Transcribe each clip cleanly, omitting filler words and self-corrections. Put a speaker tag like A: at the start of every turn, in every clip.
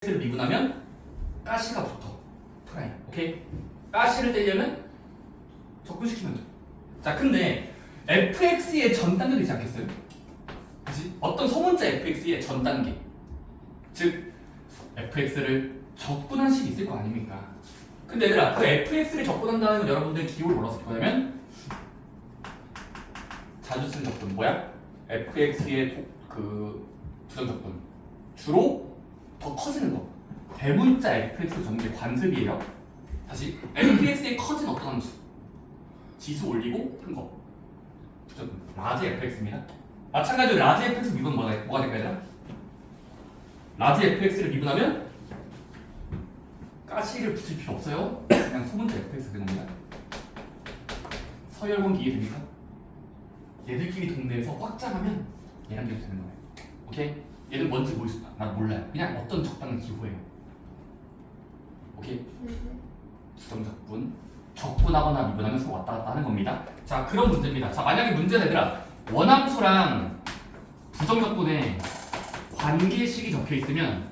A: 를 미분하면 가시가 붙어. 프라임. 오케이? 가시를 떼려면 적분시키면 돼. 자, 근데 fx의 전 단계도 있지 않겠어요? 그치? 어떤 소문자 fx의 전 단계. 즉 fx를 적분한 식이 있을 거 아닙니까? 근데 얘들아, 그 fx를 적분한다는 건 여러분들 기호를 몰라서 뭐냐면 자주 쓰는 적분 뭐야? fx의 그 부정적분 주로 더 커지는 거. 대문자 fx 적는 게 관습이에요. 다시 fx의 커진 어떤 함수? 지수 올리고 큰 거. 부정적분. 라지 fx입니다. 마찬가지로 라지 fx 미분 뭐가 될까 얘들아? 라지 fx를 미분하면 가시를 붙일 필요 없어요. 그냥 소문자 fx 되는 겁니다. 서열권 기계 됩니까? 얘들끼리 동네에서 확장하면 얘랑 계속 되는 거예요. 오케이? 얘는 뭔지 모르겠다. 난 몰라요. 그냥 어떤 적당한 기호예요. 오케이? 부정적분 적분하거나 미분하면 서로 왔다 갔다 하는 겁니다. 자, 그런 문제입니다. 자, 만약에 문제는 얘들아 원함수랑 부정적분에 관계식이 적혀 있으면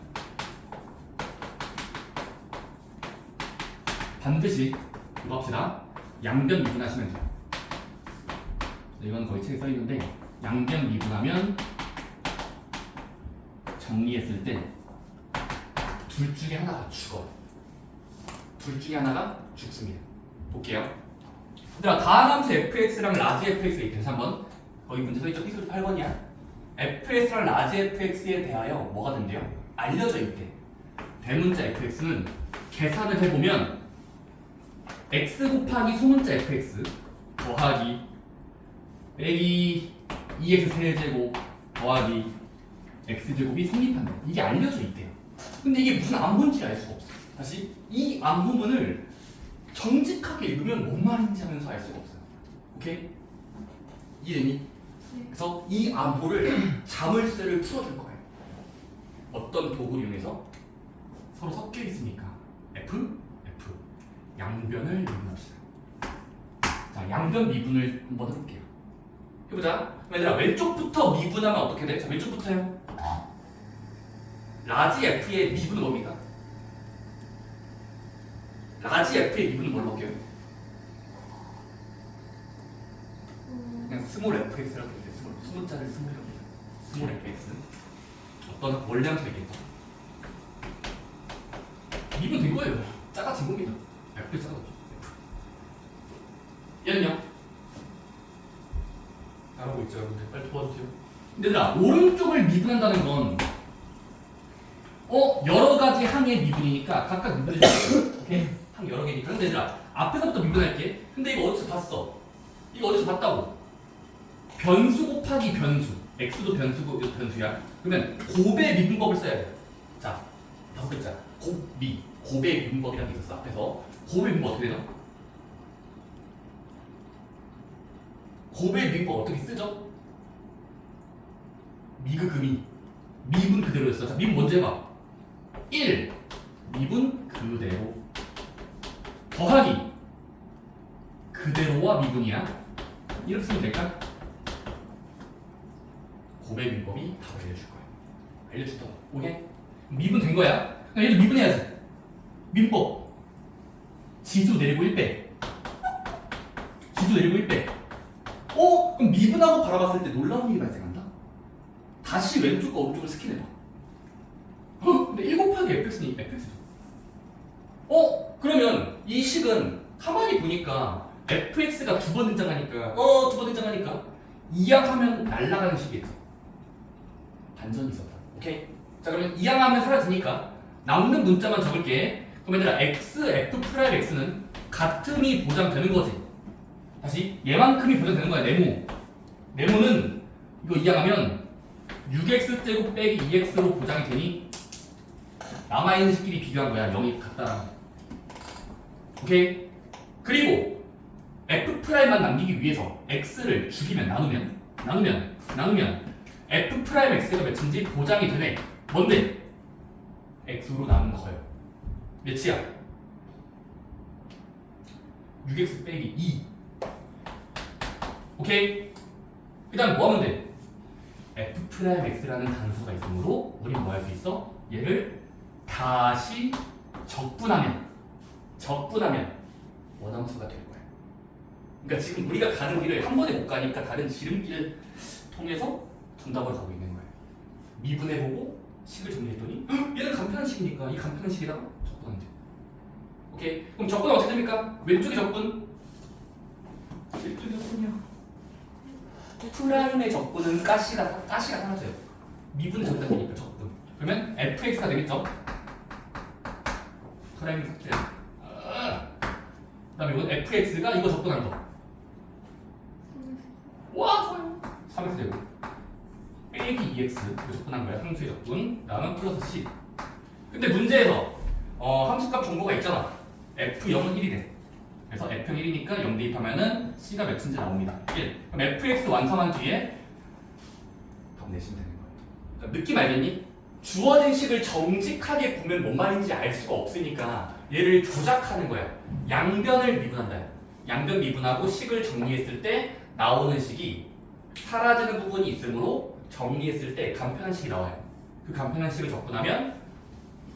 A: 반드시 이거 합시다. 양변 미분하시면 돼요. 이건 거의 책에 써 있는데 양변 미분하면 정리했을 때 둘 중에 하나가 죽어요. 둘 중에 하나가 죽습니다. 볼게요. 얘들아, 다함수 fx랑 라지 fx가 있대. 다시 한번 거기 문제 써있죠? P 8번이야. fx랑 라지 fx에 대하여 뭐가 된대요? 알려져 있대. 대문자 fx는 계산을 해보면 x 곱하기 소문자 fx 더하기 빼기 2x 세제곱 더하기 x제곱이 성립한다. 이게 알려져 있대요. 근데 이게 무슨 암호인지 알 수가 없어요. 다시 이 암호문을 정직하게 읽으면 뭔 말인지 하면서 알 수가 없어요. 오케이? 이해되니? 그래서 이 암호를 자물쇠를 풀어줄 거예요. 어떤 도구를 이용해서 서로 섞여 있으니까 F, F 양변을 미분합시다. 자, 양변 미분을 한번 해볼게요. 해보자. 얘들아, 왼쪽부터 미분하면 어떻게 돼? 자, 왼쪽부터요. 라지 f의 미분은 뭡니까? 라지 f의 미분은 뭘로 할게요? 그냥 스몰 fx라고 해요. 스몰자를 스몰이라고 해요. 스몰 fx. 어떤 원래 함수가 있겠죠? 미분 된 거예요. 작아진 겁니다. f가 작아졌죠. 얘는요? 잘하고 있죠, 여러분들. 빨리 도와주세요. 근데 얘들아, 오른쪽을 미분한다는 건 여러 가지 항의 미분이니까 각각 미분해줄게요. 오케이? 항 여러 개니까. 근데 얘들아, 앞에서부터 미분할게. 근데 이거 어디서 봤어? 이거 어디서 봤다고? 변수 곱하기 변수. x도 변수고 이것도 변수야. 그러면 곱의 미분법을 써야 돼. 자, 5글자. 곱미. 곱의 미분법이라는 게 있었어, 앞에서. 곱의 미분법 어떻게 되나? 곱의 미분법 어떻게 쓰죠? 미그금이. 미분 그대로였어. 자, 미분 먼저 해봐. 1. 미분 그대로. 더하기. 그대로와 미분이야. 이렇게 쓰면 될까? 곱의 미분법이 답을 알려줄 거야. 알려주더라. 오케이? 미분 된 거야. 그럼 얘도 미분해야지. 미분법. 지수 내리고 1빼. 지수 내리고 1빼. 그럼 미분하고 바라봤을 때 놀라운 일이 발생한다. 다시 왼쪽과 오른쪽을 스캔해봐. 근데 1 곱하기 fx니 fx죠. 그러면 이 식은 가만히 보니까 fx가 두 번 등장하니까 두 번 등장하니까 이항하면 날아가는 식이겠죠. 반전이 있었다. 오케이? 자, 그러면 이항하면 사라지니까 남는 문자만 적을게. 그럼 얘들아, x, f 프라임 x는 같음이 보장되는 거지. 다시 얘만큼이 보장되는 거야. 네모는 이거 이항하면 6x제곱 빼기 2x로 보장이 되니 남아있는 식끼리 비교한 거야. 0이 같다. 오케이? 그리고 f'만 남기기 위해서 x를 죽이면 나누면 f'x가 몇인지 보장이 되네. 뭔데? x로 남은 거예요. 몇이야? 6x 빼기 2. 오케이? 그 다음 뭐 하면 돼? f'x라는 단수가 있으므로 우리는 뭐 할 수 있어? 얘를 다시 적분하면 원함수가 될 거예요. 그러니까 지금 우리가 가는 길을 한 번에 못 가니까 다른 지름길을 통해서 정답을 가고 있는 거예요. 미분해보고 식을 정리했더니 얘는 간편한 식이니까 이 간편한 식에다가 적분하면 돼요. 오케이? 그럼 적분은 어떻게 됩니까? 왼쪽이 적분. 왼쪽이 적분이요. 프라임의 적분은 가시가 사라져요. 미분의 적분이 되니까 적분. 그러면 fx가 되겠죠? 프라임 삭제. 그다음에 이건 fx가 이거 적분한 거. 와 좋아요. 3x 되고 빼기 2x 이거 적분한 거야. 함수의 적분. 그다음은 플러스 c. 근데 문제에서 함수값 정보가 있잖아. f0은 1이래. 그래서 f는 1이니까 0 대입하면은 c가 몇인지 나옵니다. 1. 그럼 fx 완성한 뒤에 답 내시면 되는 거예요. 그러니까 느낌 알겠니? 주어진 식을 정직하게 보면 뭔 말인지 알 수가 없으니까 얘를 조작하는 거야. 양변을 미분한다. 양변 미분하고 식을 정리했을 때 나오는 식이 사라지는 부분이 있으므로 정리했을 때 간편한 식이 나와요. 그 간편한 식을 적분하면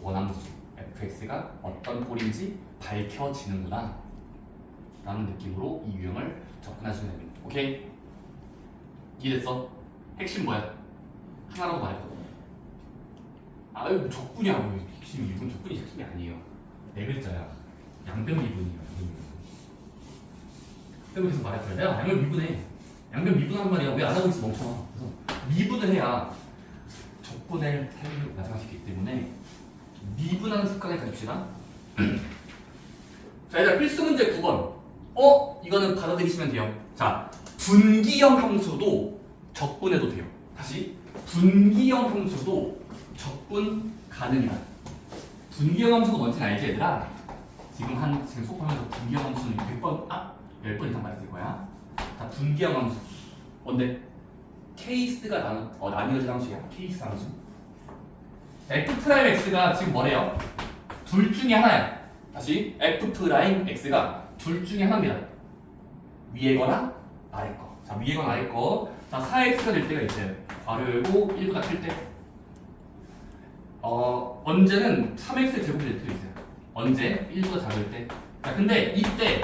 A: 원함수 fx가 어떤 꼴인지 밝혀지는구나 라는 느낌으로 이 유형을 접근하시면 됩니다. 오케이? 이해됐어? 핵심 뭐야? 하나라도 말해봐. 아유 적분이야. 핵심이 이건 적분이 핵심이 아니에요. 네 글자야. 양변 미분이에요. 그래서 계속 말할 거야. 내가 양변 미분해. 양변 미분한 말이야. 왜 안 하고 있어 멍청아. 그래서 미분을 해야 적분을 사용을 나타나시기 때문에 미분하는 습관을 가집시다. 자, 얘들아 필수 문제 9번. 이거는 받아들이시면 돼요. 자, 분기형 함수도 적분해도 돼요. 다시 분기형 함수도 적분 가능이다. 분기형 함수가 뭔지 알지 얘들아? 지금 수업하면서 분기형 함수는 100번, 10번 이상 말했을 거야. 자, 분기형 함수. 뭔데? 케이스가 나뉘어진 함수야. 케이스 함수. f'x가 지금 뭐래요? 둘 중에 하나야. 다시 f'x가 둘 중에 하나입니다. 위에 거나 아래 거. 자, 위에 거나 아래 거. 자, 4x가 될 때가 있어요. 괄호 열고 1보다 클 때. 언제는 3x 제곱이 될 때도 있어요. 언제? 1보다 작을 때. 자, 근데 이때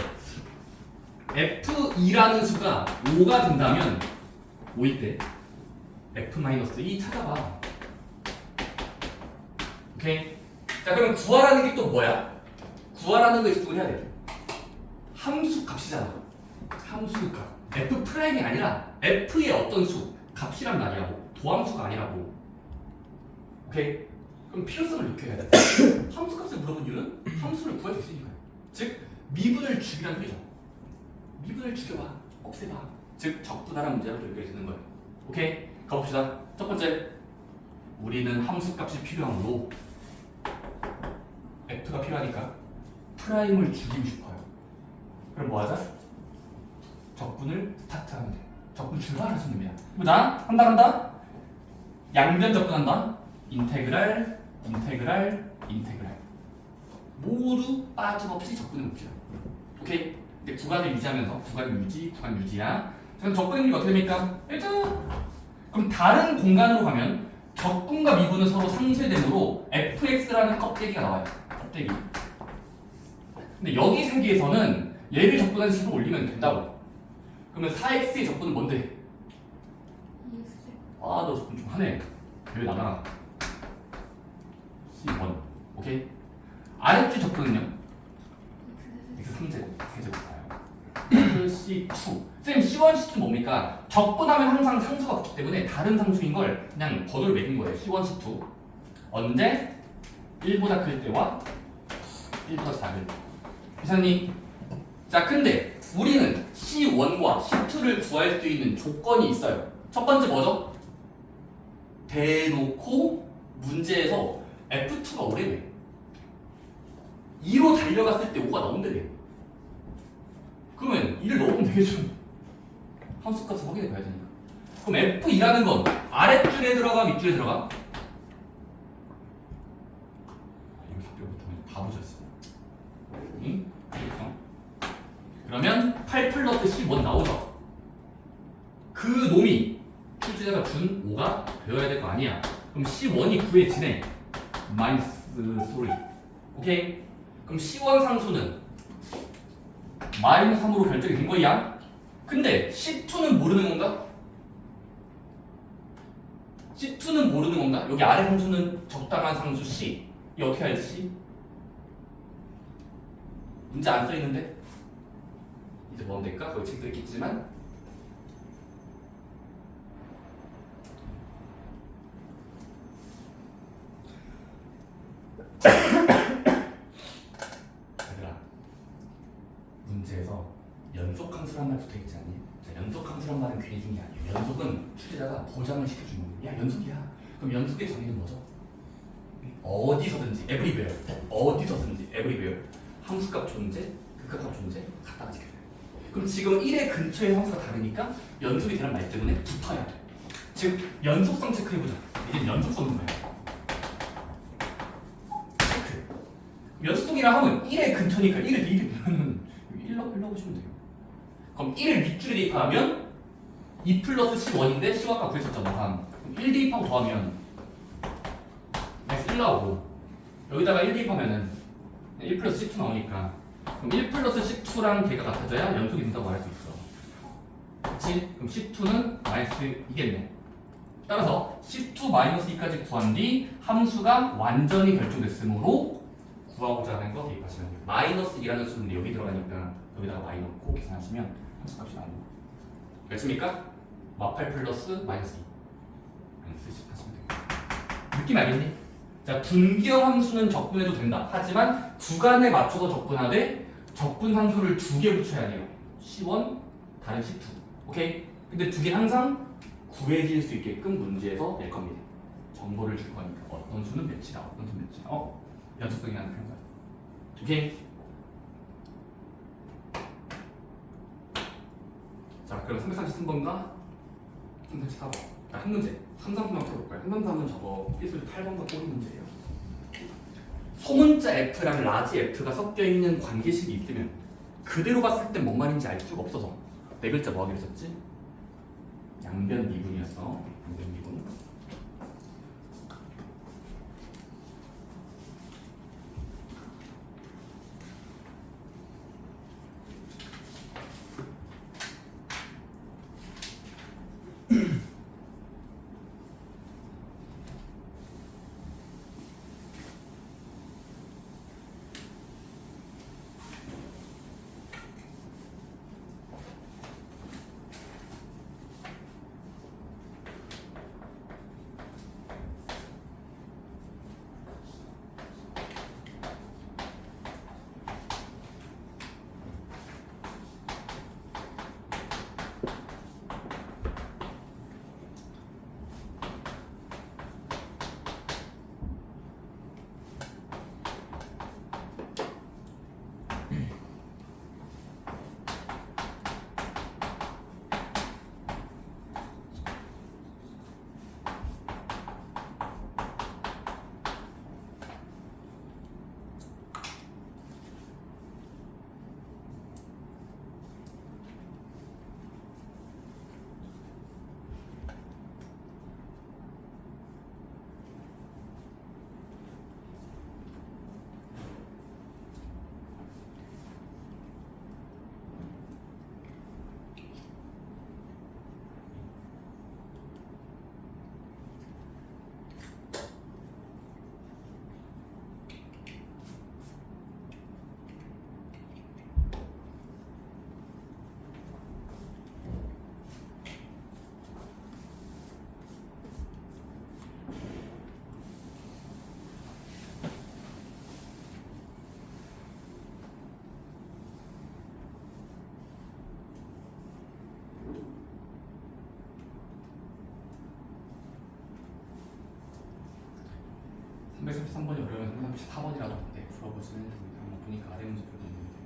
A: f2라는 수가 5가 된다면 5일 때 f-2 찾아봐. 오케이? 자, 그럼 구하라는 게 또 뭐야? 구하라는 거 집중을 해야 돼. 함수 값이잖아. 함수 값. f'이 아니라 f의 어떤 수, 값이란 말이라고. 도함수가 아니라고. 오케이? 그럼 필요성을 느껴야 돼. 함수 값을 물어본 이유는 함수를 구할 수 있으니까요. 즉, 미분을 죽이라는 소리죠. 미분을 죽여봐. 없애봐. 즉, 적분하라는 문제로 연결되는 거예요. 오케이? 가봅시다. 첫 번째. 우리는 함수 값이 필요하므로 f가 필요하니까 프라임을 죽이고 싶어요. 그럼 뭐 하자? 적분을 스타트하면 돼. 적분 출발하시면 됩니다. 보자. 한다. 양변 적분한다. 인테그랄. 모두 빠짐없이 적분을 봅시다. 오케이? 근데 구간을 유지하면서 구간 유지야. 그럼 적분의 의미가 어떻게 됩니까? 1점. 그럼 다른 공간으로 가면 적분과 미분은 서로 상쇄되므로 fx라는 껍데기가 나와요. 껍데기. 근데 여기 세계에서는 얘를 적분한 식으로 올리면 된다고. 그러면 4x의 적분은 뭔데? 너 적분 좀 하네. 여기 나가라. C1. 오케이? 아래쪽 적분은요? x3제곱, 세제곱 가요. C2. 쌤, C1, C2 뭡니까? 적분하면 항상 상수가 없기 때문에 다른 상수인 걸 그냥 번호를 매긴 거예요. C1, C2. 언제? 1보다 클 때와 1보다 작을 때. 기사님. 자, 근데 우리는 C1과 C2를 구할 수 있는 조건이 있어요. 첫 번째 뭐죠? 대놓고 문제에서 F2가 오래돼. 2로 달려갔을 때 5가 나온대요. 그러면 2를 넣으면 되겠죠. 함수값을 확인해 봐야 되니까. 그럼 F2라는 건 아랫줄에 들어가, 밑줄에 들어가? 이거 답변 못하면 바보졌어. 응? 그렇죠? 그러면 8 플러스 11 나오죠. 그 놈이 출제자가 준 5가 되어야 될 거 아니야. 그럼 C1이 9에 지네. 마이너스 3. 오케이? 그럼 C1 상수는 마이너스 3으로 결정이 된 거야. 근데 C2는 모르는 건가? C2는 모르는 건가? 여기 아래 상수는 적당한 상수 C. 이 어떻게 알지? C? 문제 안 써있는데? 이제 뭐 하면 될까? 거기 책 써있겠지만 얘들아, 문제에서 연속함수란 말 붙어있지 않니? 자, 연속함수란 말은 괜히 준 게 아니에요. 연속은 출제자가 보장을 시켜주는 거예요. 야, 연속이야. 그럼 연속의 정의는 뭐죠? 어디서든지 everywhere, 어디서든지 everywhere 함수값 존재, 극값 존재 갖다가 지켜줘요. 그럼 지금 1의 근처의 함수가 다르니까 연속이 되는 말 때문에 붙어야 돼. 즉 연속성 체크해보자. 이제 연속성은 뭐야? 체크. 연속성이라 하면 1의 근처니까 1을 대입하면 1로 보시면 돼요. 그럼 1을 밑줄에 대입하면 2 플러스 C1인데 C와 아까 구했었잖아. 그럼 1 대입하고 더하면 x1 나오고 여기다가 1 대입하면은 1 플러스 C2 나오니까 그럼 1 플러스 C2랑 걔가 같아져야 연속이 된다고 말할 수 있어. 그치? 그럼 C2는 마이너스 2겠네. 따라서 C2 마이너스 2까지 구한 뒤 함수가 완전히 결정됐으므로 구하고자 하는 거 대입하시면 돼요. 마이너스 2라는 수는 여기 들어가니까 여기다가 y 넣고 계산하시면 함수값이 나옵니다. 됐습니까? 마팔 플러스 마이너스 2 마이너스 10 하시면 돼요. 느낌 알겠니? 자, 분기형 함수는 적분해도 된다. 하지만 구간에 맞춰서 적분하되 적분 함수를 2개 붙여야 돼요. C1, 다른 C2. 오케이? 근데 2개 항상 구해질 수 있게끔 문제에서 낼 겁니다. 정보를 줄 거니까 어떤 수는 몇이다, 어떤 수는 몇이다. 연속성이 하는 거야. 오케이? 자, 그럼 333번과 334번. 한 문제. 333번 풀어볼까요? 333은 저거 필수 8번과 꼬리 문제예요. 소문자 F랑 라지 F가 섞여있는 관계식이 있으면 그대로 봤을 때 뭔 말인지 알 수가 없어서 네 글자 뭐 하기로 했었지? 양변 미분이었어. 양변 미분. 백 333번이 어려우면 334번이라도 풀어보시면 됩니다. 한번 보니까 아래 문제 풀고 있는데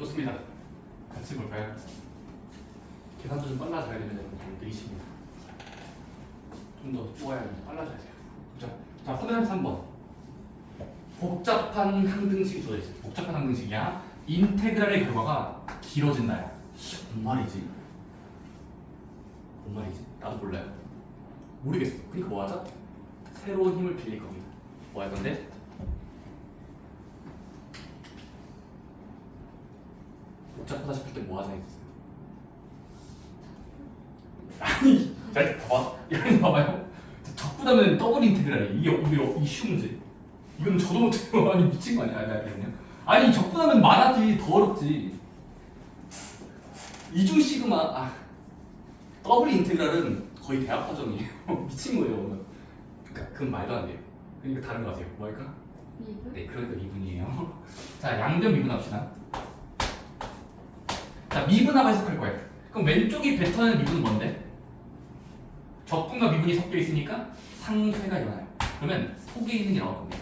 A: 좋습니다. 같이 볼까요? 계산도 좀 빨라져야 되면 좀 느리십니다. 좀 더 뽑아야 빨라져야 돼요. 자, 333번. 복잡한 항등식이 주어져 있어요. 복잡한 항등식이야. 인테그랄의 결과가 길어진다야. 뭔 말이지? 뭔 말이지? 나도 몰라요. 모르겠어. 그러니까 뭐 하자? 새로운 힘을 빌릴 겁니다. 뭐 할 건데? 복잡하다 싶을 때 뭐 하자 했어요? 아니, 자, 이렇게 봐봐. 이렇게 봐봐요. 적분하면 더블 인테그랄이 이게 쉬운 문제. 이건 저도 못해요. 아니 미친 거 아니야? 아니 적분하면 많아지 더 어렵지. 이중 시그마 더블 인테그랄은 거의 대학 과정이에요. 미친 거예요. 그러니까 그건 말도 안 돼요. 그러니까 다른 거 하세요. 뭐 할까?
B: 미분?
A: 네, 그러니까 미분이에요. 자, 양변 미분합시다. 자, 미분하고 해석할 거예요. 그럼 왼쪽이 뱉어낸 미분은 뭔데? 적분과 미분이 섞여 있으니까 상쇄가 일어나요. 그러면 속에 있는 게 나올 겁니다.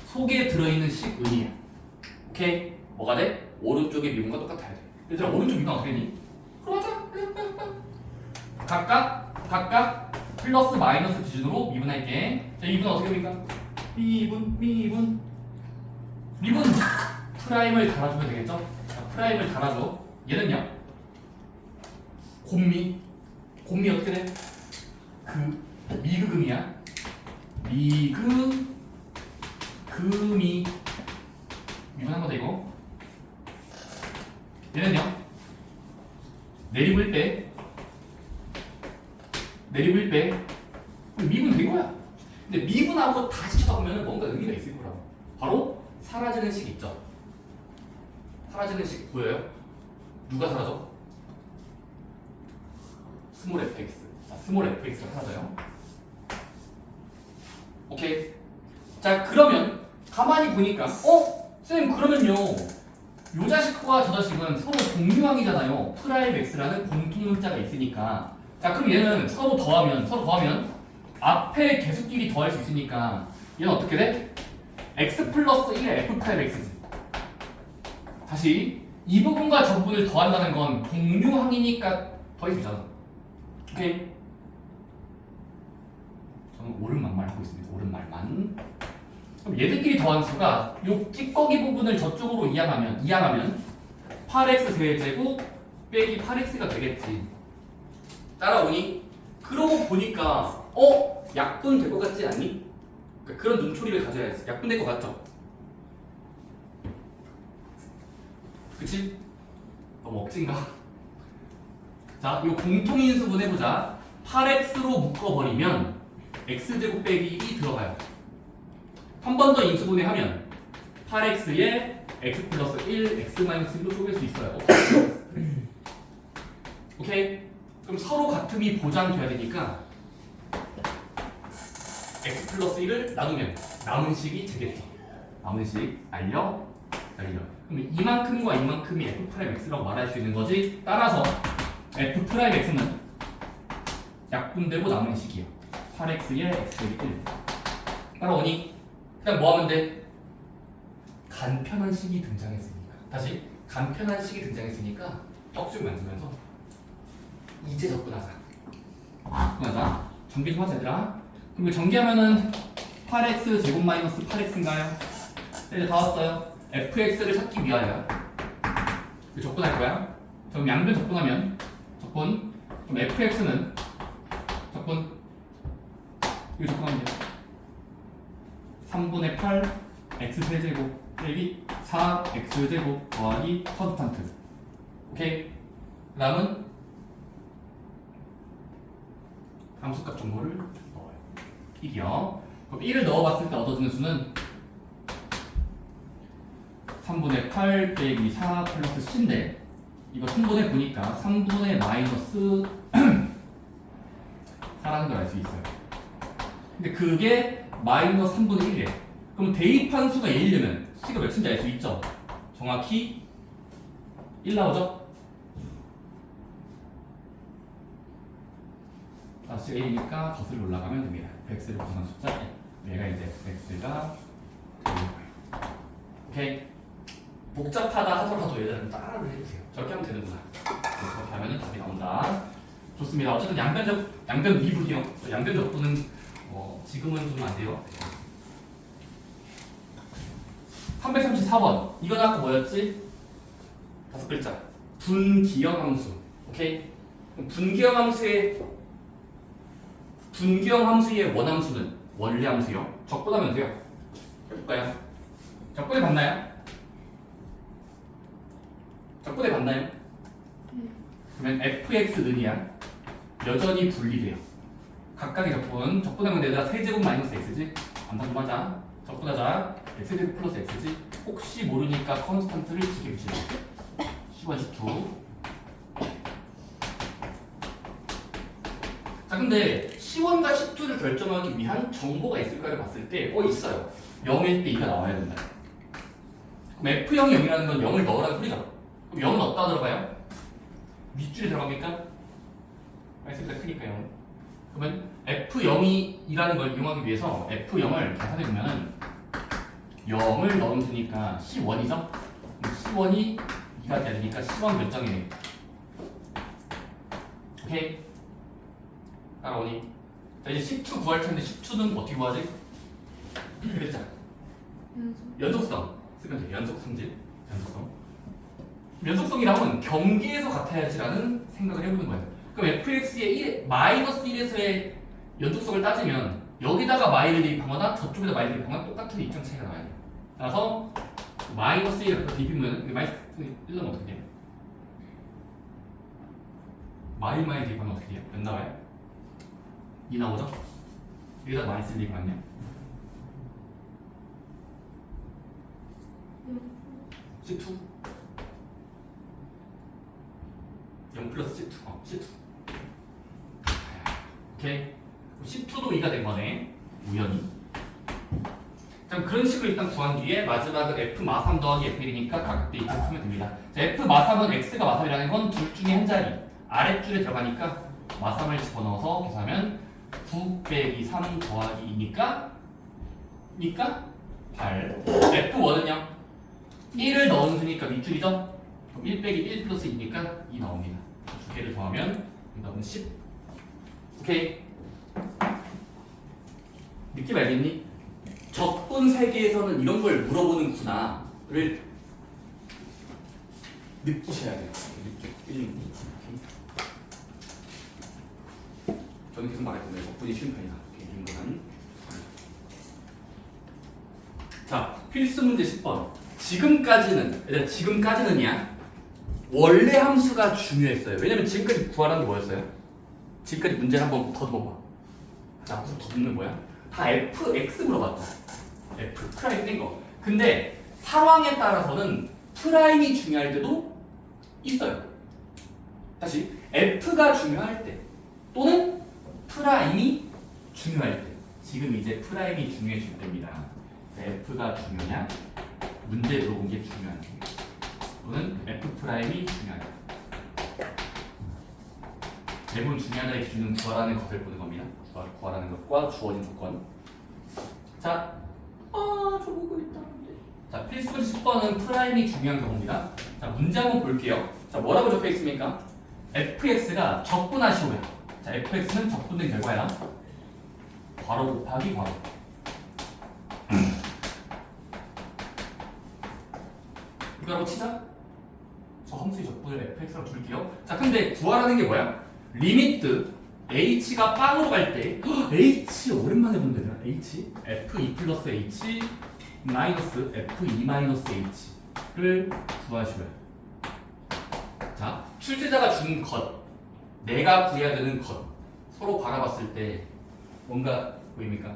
A: 속에 들어있는 식은이야. 오케이? 뭐가 돼? 오른쪽의 미분과 똑같아야 돼. 얘들아, 오른쪽 미분 어떻게 되니? 그러자. 각각 플러스 마이너스 기준으로 미분할게. 자, 미분 어떻게 합니까? 미분 프라임을 달아주면 되겠죠? 자, 프라임을 달아줘. 얘는요? 곰미 어떻게 돼? 미그금이야. 금이 미분한 거다 이거. 얘는요? 내리블 빼 미분 된 거야. 근데 미분하고 다시 쳐다보면 뭔가 의미가 있을 거라고. 바로 사라지는 식 있죠. 사라지는 식 보여요? 누가 사라져? 스몰 fx. 자, 스몰 fx가 사라져요. 오케이. 자, 그러면 가만히 보니까 쌤 그러면요 요 자식과 저 자식은 서로 공유항이잖아요. 프라임 x라는 공통 문자가 있으니까. 자, 그럼 얘는 서로 더하면 앞에 계수끼리 더할 수 있으니까 얘는 어떻게 돼? x 플러스 1의 f 프라임 x지. 다시 이 부분과 저 부분을 더한다는 건 공유항이니까 더할 수 있잖아. 오케이. 저는 옳은 말만 하고 있습니다. 옳은 말만. 그럼 얘들끼리 더한 수가 요 찌꺼기 부분을 저쪽으로 이항하면 8x 세제곱 빼기 8x가 되겠지. 따라오니? 그러고 보니까 약분 될 것 같지 않니? 그러니까 그런 눈초리를 가져야지. 약분 될 것 같죠? 그치? 너무 억진가? 자, 이 공통인수분 해보자. 8x로 묶어버리면 x제곱 빼기 2 들어가요. 한 번 더 인수분해 하면 8x에 x 플러스 1, x 마이너스 1로 쪼갤 수 있어요. 오케이? 그럼 서로 같음이 보장돼야 되니까 x 플러스 1을 나누면 남은 식이 되겠죠. 남은 식 알려. 그럼 이만큼과 이만큼이 f 프라임 x라고 말할 수 있는 거지. 따라서 f 프라임 x는 약분되고 남은 식이에요. 8x에 x제곱 1. 따라오니? 그냥 뭐 하면 돼? 간편한 식이 등장했으니까. 다시 간편한 식이 등장했으니까 떡죽 만들면서 이제 접근하자. 정비 좀 하자 얘들아. 그럼 전개하면은 8x 제곱 마이너스 8x인가요? 이제 다 왔어요. fx를 찾기 위하여 접근할 거야. 그럼 양변 접근하면 그럼 fx는 이거 접근하면 돼. 3분의 8 x 세제곱 빼기 4 x 제곱 더하기 컨스탄트. 오케이. 그 다음은 함수값 정보를 넣어요. 1이요. 그럼 1을 넣어봤을 때 얻어지는 수는 3분의 8 빼기 4 플러스 C인데 이거 충분해 보니까 3분의 마이너스 4라는 걸 알 수 있어요. 근데 그게 마이너스 3분의 1이래. 그럼 대입한 수가 얘이려면 C가 몇인지 알 수 있죠? 정확히 1 나오죠? 다시 A니까 거슬러 올라가면 됩니다. x를 구성한 숫자 얘가 이제 x가 되는 거예요. 오케이? 복잡하다 하더라도 얘들은 따라를 해주세요. 저렇게 하면 되는구나. 그렇게 하면 답이 나온다. 좋습니다. 어쨌든 양변 미분이요. 양변 적분은 지금은 좀 안 돼요. 334번. 이건 아까 뭐였지? 5글자. 분기형 함수. 오케이? 분기형 함수의 원함수는 원래 함수요. 적분하면 돼요. 해볼까요? 적분해 봤나요? 적분해 봤나요? 그러면 fx는이야 여전히 분리돼요. 각각의 적분하면 내가 세제곱 마이너스 x지. 암산 좀 하자. 적분하자. x제곱 플러스 x지. 혹시 모르니까 컨스탄트를 2개 붙이자. 10원 12. 자, 근데 10원과 10투를 결정하기 위한 정보가 있을까를 봤을 때 있어요. 0일 때 2가 나와야 된다. 그럼 F0이 0이라는 건 0을 넣으라는 소리죠. 그럼 0은 어디다 들어가요? 윗줄에 들어갑니까? X보다 크니까 0. 그러면 F0이라는 걸 이용하기 위해서 F0을 계산해보면 0을 넣으면 되니까 10원이죠? 10원이 2가 돼야 되니까 10원 몇 장이네. 오케이? 따라오니? 자, 이제 10투 구할 텐데 10투는 어떻게 구하지? 그랬자. 연속성 쓰면 돼. 연속성이라면 경계에서 같아야지라는 생각을 해보는 거예요. 그럼 fx의 마이너스 1에서의 연속성을 따지면 여기다가 마이를 대입하거나 저쪽에다 마이를 대입하거나 똑같은 입장 차이가 나와요. 따라서 마이너스 1을 대입하면 마이너스 1은 어떻게 돼요? 마일 대입하면 어떻게 돼요? 몇 나와요? 2 나오죠? 여기다 마이너스 1 대입하면요? 12 0 플러스 C2 오케이 10투도 2가 된 거네 우연히. 자, 그런 식으로 일단 구한 뒤에 마지막은 F 마3 더하기 F1이니까 각각대 입장 쓰면 됩니다. 자, F 마3은 X가 마3이라는 건 둘 중에 한 자리 아랫줄에 들어가니까 마3을 집어넣어서 계산하면 9 빼기 3 더하기 2니까 8. F1은요 1을 넣으니까 밑줄이죠? 그럼 1 빼기 1 플러스 2니까 2 나옵니다. 두 개를 더하면 여기다 10. 오케이. 느낌 알겠니? 적분 세계에서는 이런 걸 물어보는구나를 느끼셔야 돼요. 저는 계속 말했거든요. 적분이 쉬운 편이다. 이거는. 자, 필수 문제 10번. 지금까지는이야. 원래 함수가 중요했어요. 왜냐면 지금까지 구하라는 게 뭐였어요? 지금까지 문제를 한번 더듬어봐. 자, 무슨 더듬는 거야? 다 fx 물어봤죠. f 프라임 된 거. 근데 상황에 따라서는 프라임이 중요할 때도 있어요. 다시 f가 중요할 때 또는 프라임이 중요할 때. 지금 이제 프라임이 중요해질 때입니다. f가 중요냐? 문제 물어본 게 중요한 게 또는 f 프라임이 중요하다. 대부분 중요하다의 기준은 구하라는 것을 보는 겁니다. 구하라는 것과 주어진 조건. 자, 저 보고 있다. 자, 필수 10번은 프라임이 중요한 경우입니다. 자, 문제 한번 볼게요. 자, 뭐라고 적혀 있습니까? fx가 적분하시오야. 자, fx는 적분된 결과야. 괄호 곱하기 괄호. 이거라고 치자. 저 함수의 적분을 fx라고 줄게요. 자, 근데 구하라는 게 뭐야? 리미트 h가 빵으로 갈 때 h 오랜만에 본다. h f2 플러스 h 마이너스 f2 마이너스 h를 구하시고요. 자, 출제자가 준 것, 내가 구해야 되는 것 서로 바라봤을 때 뭔가 보입니까?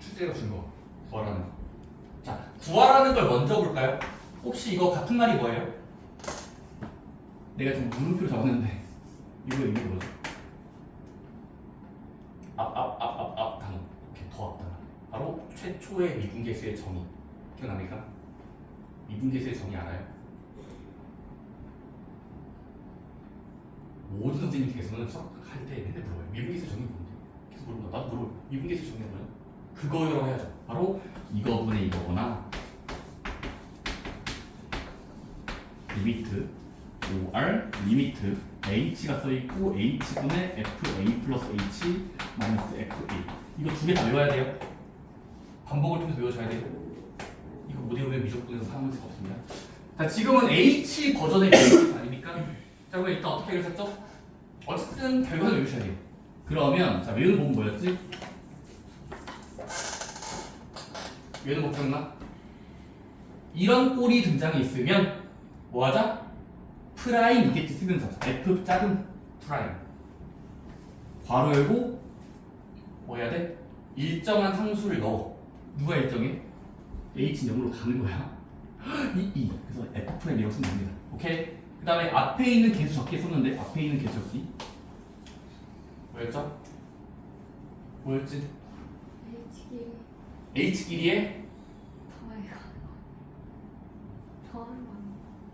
A: 출제자가 준 거, 구하라는 거. 자, 구하라는 걸 먼저 볼까요? 혹시 이거 같은 말이 뭐예요? 내가 지금 물음표를 적었는데 이거 뭐죠? 앞 단어 이렇게 더 앞 단어 바로 최초의 미분계수의 정의 기억납니까? 미분계수의 정의 알아요? 모든 선생님께서는 수학할 때 맨날 물어봐요. 미분계수의 정의 뭔데? 계속 물어봐. 나도 물어봐요. 미분계수의 정의가 뭐야? 그거라고 해야죠. 바로 이거분의 이거구나. 리미트 OR 리미트 H가 써있고 H분의 FA 플러스 H 마이너스 FA 이거 두 개 다 외워야 돼요. 반복을 통해서 외워줘야 돼요. 이거 못 외우면 미적분에서 사용할 수가 없습니다. 자, 지금은 H 버전의 H 아닙니까? 자, 그럼 일단 어떻게 해석했죠? 어쨌든 결과는 외우셔야 돼요. 그러면 자, 외우는 법은 뭐였지? 외우는 법 기억나? 이런 꼴이 등장이 있으면 뭐 하자? 프라임 이겠지 쓰면서 F 작은 프라임 괄호 열고 뭐 해야 돼? 일정한 상수를 넣어. 누가 일정해? H는 0으로 가는 거야. 그래서 F 프라임이라고 쓰면 됩니다. 오케이? 그 다음에 앞에 있는 개수 적게 썼는데 앞에 있는 개수 적기 뭐였죠? 뭐였지? H끼리의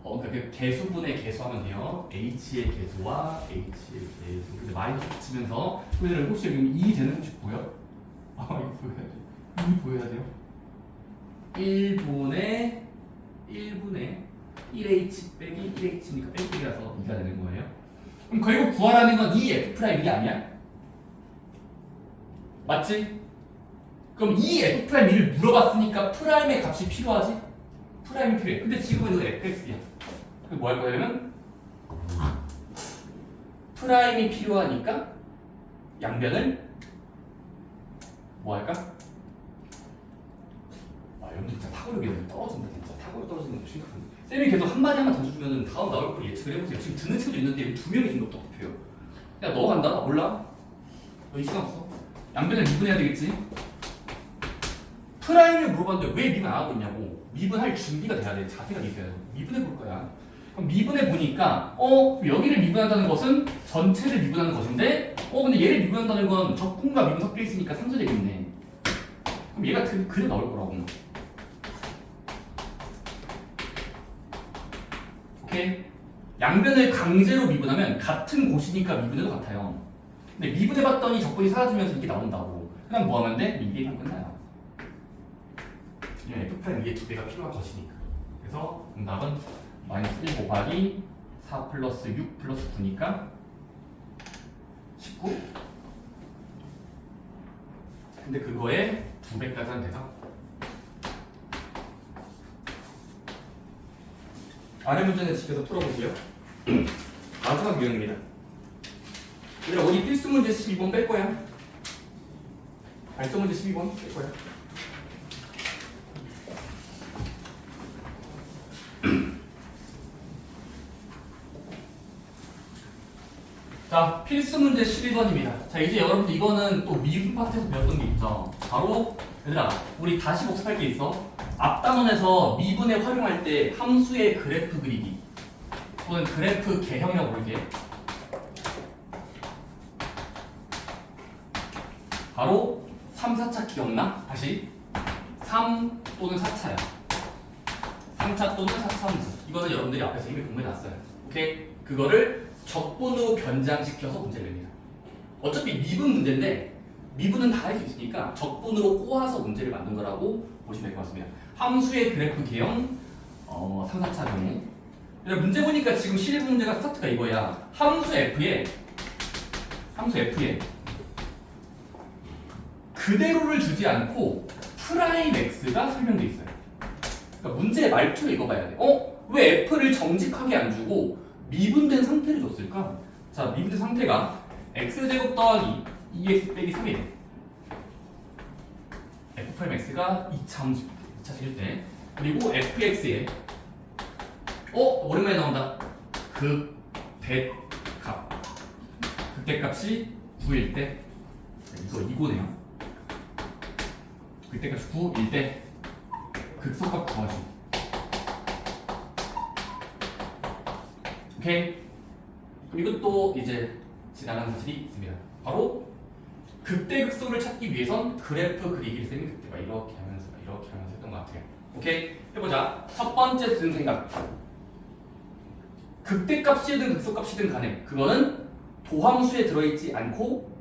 A: 그러니까 그 개수분의 개수하면 돼요. H의 개수와 H의 개수. 근데 마이너스 붙이면서 그대로 혹시 여기 2 되는 혹시 보여? 아 이거 보여야 돼. 2 보여야 돼요. 1분의 1H 빼기 1H니까 빼기라서 2가 되는 거예요. 그럼 결국 구하라는 건 이 F 프라임이 아니야? 맞지? 그럼 이 F 프라임 1을 물어봤으니까 프라임의 값이 필요하지? 프라임이 필요해. 근데 지금은 이거 fx야. 그럼 뭐 할 거냐면 프라임이 필요하니까 양변을 뭐 할까? 여러분들 진짜 타고력이 떨어진다. 진짜 타고력 떨어지는 거 심각한데. 쌤이 계속 한마디 더 주면은 다음 나올 걸 예측을 해보세요. 지금 듣는 친구도 있는데 두 명이 지금 똑똑해요. 야, 너 간다? 나 몰라? 너 이 시간 없어. 양변을 미분해야 되겠지? 프라임을 물어봤는데 왜 미분 안 하고 있냐고. 미분할 준비가 돼야 돼. 자세가 있어야 돼. 미분해 볼 거야. 그럼 미분해 보니까 여기를 미분한다는 것은 전체를 미분하는 것인데 근데 얘를 미분한다는 건 적분과 미분 섞여 있으니까 상쇄되겠네. 그럼 얘가 그래 나올 거라고. 오케이? 양변을 강제로 미분하면 같은 곳이니까 미분해도 같아요. 근데 미분해봤더니 적분이 사라지면서 이게 나온다고. 그럼 뭐 하면 돼? 이게 끝나요. F' 이게 두 개가 필요한 것이니까. 그래서 정답은 마이너스 1 곱하기 4 플러스 6 플러스 9니까 19. 근데 그거에 2배까지 하면 돼서 아래 문제는 집에서 풀어보세요. 마지막 유형입니다. 얘들아, 우리 필수 문제 12번 뺄 거야. 발전 문제 12번 뺄 거야. 자, 필수 문제 12번입니다. 자, 이제 여러분들 이거는 또 미분 파트에서 배웠던 게 있죠. 바로 얘들아, 우리 다시 복습할 게 있어. 앞 단원에서 미분에 활용할 때 함수의 그래프 그리기 또는 그래프 개형이라고 부르게. 바로 3, 4차 기억나? 다시 3 또는 4차야. 3차 또는 4차 함수. 이거는 여러분들이 앞에서 이미 공부해놨어요. 오케이? 그거를 적분으로 변장시켜서 문제를 냅니다. 어차피 미분 문제인데 미분은 다 할 수 있으니까 적분으로 꼬아서 문제를 만든 거라고 보시면 될 것 같습니다. 함수의 그래프 개형 3, 4차 경우. 문제 보니까 지금 실무 문제가 스타트가 이거야. 함수 F에 그대로를 주지 않고 프라임 X가 설명돼 있어요. 그러니까 문제의 말투를 읽어봐야 돼. 왜 F를 정직하게 안 주고 미분된 상태를 줬을까? 자, 미분된 상태가 x제곱 더하기 2x 빼기 3이에요. f'x가 2차 함수, 2차 실때. 그리고 fx에 오랜만에 나온다. 극대값. 극대값이 9일 때 이거네요. 극대값이 9일 때 극소값 구하기. 오케이? 이것도 이제 지나간 사실이 있습니다. 바로 극대극소를 찾기 위해선 그래프 그리기를 쌤이 그때 막 이렇게 하면서 했던 것 같아요. 오케이? 해보자. 첫 번째 든 생각. 극대값이든 극소값이든 간에 그거는 도함수에 들어있지 않고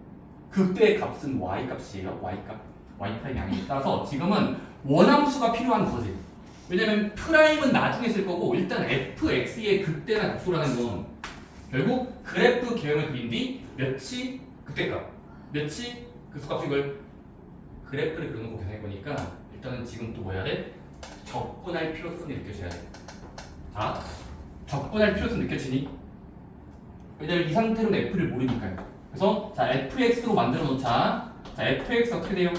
A: 극대의 값은 y값이에요. y값. y'이 아니에요. 따라서 지금은 원함수가 필요한 거지. 왜냐면 프라임은 나중에 쓸 거고 일단 fx의 극대나 극소라는 건 결국 그래프 개형을 그린 뒤 몇이 극대값, 몇이 극소값인 걸 그래프를 그려놓고 계산할 거니까 일단은 지금 또 뭐 해야 돼? 적분할 필요성이 느껴져야 돼. 자, 적분할 필요성 느껴지니? 왜냐면 이 상태로는 f를 모르니까요. 그래서 자 fx로 만들어 놓자. 자 fx 어떻게 돼요?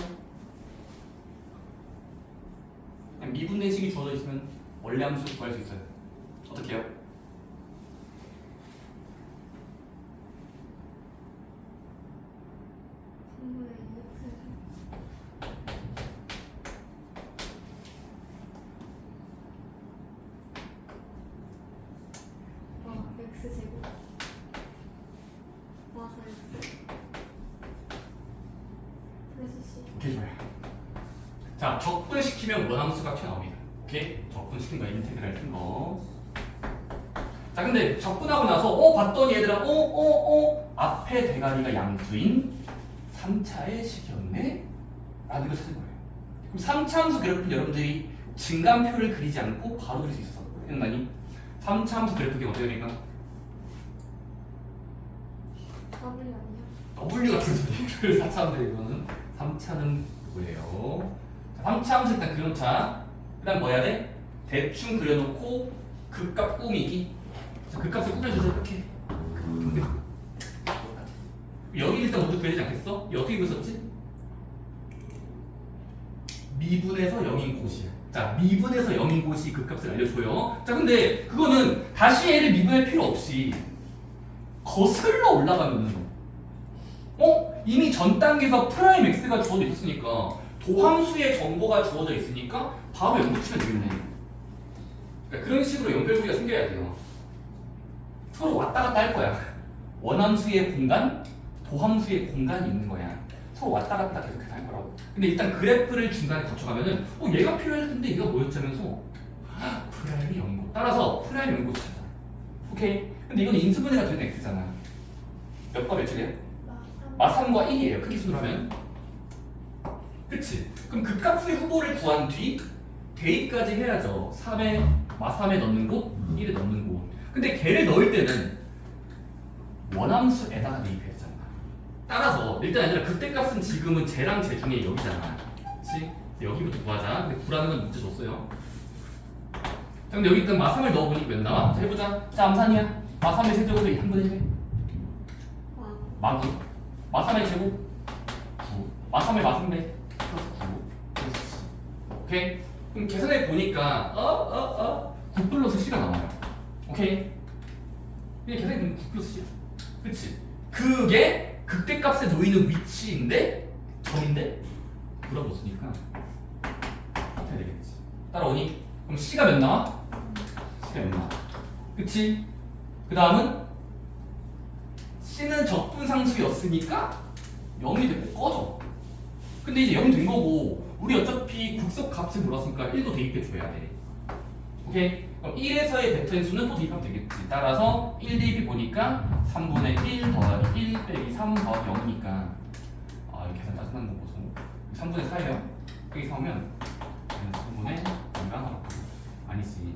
A: 그냥 미분대식이 주어져 있으면 원래 함수 구할 수 있어요. 어떻게 해요?
B: x제곱 마사 x 플러스 c.
A: 오케이 좋아요. 자 적분시키면 원함수가 튀어나옵니다. 오케이? 적분시킨 거 인테그랄 큰 거. 자 근데 적분하고 나서 봤더니 얘들아 앞에 대가리가 양수인 3차의 식이었네? 라는 걸 찾은 거예요. 그럼 3차 함수 그래프는 여러분들이 증감표를 그리지 않고 바로 그릴 수 있어서 생각나니? 3차 함수 그래프가 어떻게 됩니까?
B: W 아니야?
A: W 같은 소리를 4차 함수 이거는 3차는 뭐예요? 3차 함수 일단 그려놓자. 그 다음 뭐 해야 돼? 대충 그려놓고 극값 꾸미기. 극값을 꾸며주죠 이렇게. 여기 일단 먼저 그려야지 않겠어? 여기 어떻게 그렸었지? 미분에서 0인 곳이야. 자 미분에서 0인 곳이 극값을 알려줘요. 자 근데 그거는 다시 얘를 미분할 필요 없이 거슬러 올라가면은 이미 전 단계에서 프라임 x가 주어져 있었으니까 도함수의 정보가 주어져 있으니까 바로 연구치면 되겠네. 그러니까 그런 식으로 연결고리가 생겨야 돼요. 서로 왔다 갔다 할 거야. 원함수의 공간, 도함수의 공간이 있는 거야. 서로 왔다 갔다 계속 할 거라고. 근데 일단 그래프를 중간에 거쳐가면은 얘가 필요할 텐데 얘가 뭐였자면서 프라임이 0이고 따라서 프라임 0이고 찾아. 오케이. 근데 이건 인수분해가 되는 x잖아. 몇과 몇이래요? 마3과 1이에요. 크기 순으로 하면. 그치? 그럼 극값의 후보를 구한 뒤 대입까지 해야죠. 마3에 넣는 곳, 1에 넣는 곳. 근데 걔를 넣을 때는 원함수에다가 대입해야 되잖아. 따라서 일단 얘들아 극대값은 지금은 쟤랑 쟤 중에 여기잖아. 그치? 여기부터 구하자. 근데 구라는 건 문제 줬어요. 자 근데 여기 일단 마3을 넣어보니까 몇 나와? 자 해보자. 자 암산이야. 마3의 세제곱이 3분의 1배. 마9. 마3의 제곱 9. 마3의 마3배 플러스 9. 오케이? 그럼 계산해 보니까 9 플러스 C가 나와요. 오케이? 그냥 계산해 보면 9 플러스 C야. 그치? 그게 극대값에 놓이는 위치인데 점인데 물어봤으니까 어떻게 되겠지? 따라오니? 그럼 C가 몇 나와? C가 몇 나와? 그치? 그 다음은 C는 적분상수였으니까 0이 되고 꺼져. 근데 이제 0 된 거고 우리 어차피 국속 값을 몰랐으니까 1도 대입해줘야 돼. 오케이? 그럼 1에서의 벡터인 수는 또 대입하면 되겠지. 따라서 1 대입해 보니까 3분의 1 더하기 1 빼기 3 더하기 0이니까 이 계산 짜증나는 거 보소. 3분의 4예요. 빼기 3하면 3분의 2가 나와. 아니지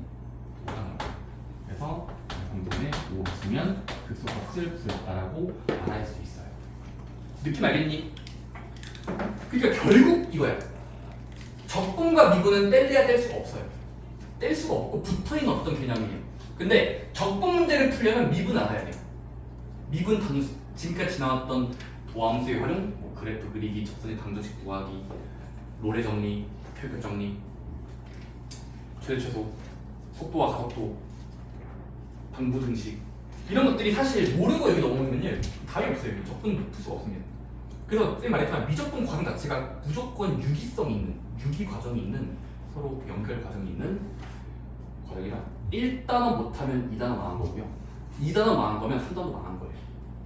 A: 5가 나와. 그래서 3분의 5 쓰면 극소값을 구했다라고 말할 수 있어요. 느낌 알겠니? 그러니까 결국 이거야. 적분과 미분은 뗄래야 뗄 수가 없어요. 뗄 수가 없고 붙어있는 어떤 개념이에요. 근데 적분 문제를 풀려면 미분 알아야 돼요. 미분 당수, 지금까지 나왔던 도함수의 활용, 그래프 그리기, 적선의 방정식 구하기, 롤의 정리, 표현 정리, 최대-최소, 속도와 가속도, 방부 등식 이런 것들이 사실 모르고 여기 넘어오면요 답이 없어요. 적분 풀 수가 없습니다. 그래서 쌤이 말했지만 미적분 과정 자체가 무조건 유기성이 있는, 유기 과정이 있는, 서로 연결 과정이 있는 과정이라 1단원 못하면 2단원 망한 거고요. 2단원 망한 거면 3단원 망한 거예요.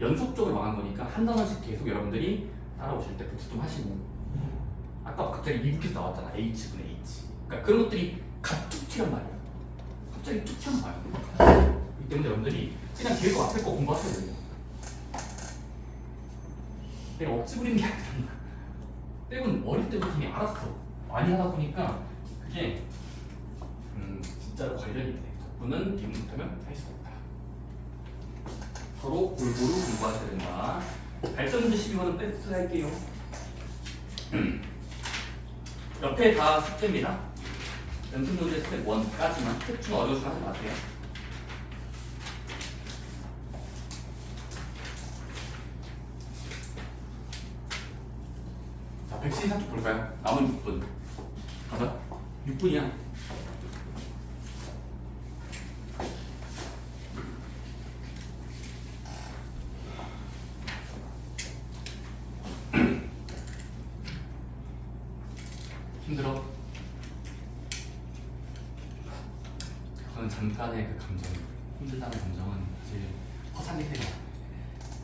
A: 연속적으로 망한 거니까 한 단원씩 계속 여러분들이 따라오실 때 복습 좀 하시고 아까 갑자기 미국에서 나왔잖아. H분의 H. 그러니까 그런 것들이 갑툭 튀란 말이야. 갑자기 툭 튀는 말이야. 이 때문에 여러분들이 그냥 계속 앞에 거 공부하셔야 돼요. 내가 억지 부리는 게 아니라 쌤은 어릴 때부터 이미 알았어. 많이 하다 보니까 그게 문자로 관련이 돼. 적분은 미분 못하면 할 수가 없다. 서로 골고루 공부하셔야 된다. 발전 문제 12번은 패스할게요. 옆에 다 숙제입니다. 연습 문제 스텝 1까지만. 스텝 중 어려우시면 하지 마세요. 자, 백신 사쪽 볼까요? 남은 6분. 가자. 6분이야. 힘들어? 그건 잠깐의 그 감정, 힘들다는 감정은 사실 허상의 세가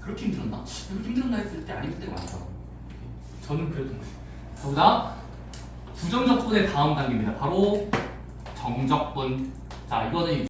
A: 그렇게 힘들었나? 그렇게 힘들었나 했을 때 아닐 때가 많죠. 저는 그랬던 거예요. 저보다 부정적분의 다음 단계입니다. 바로 정적분. 자, 이거는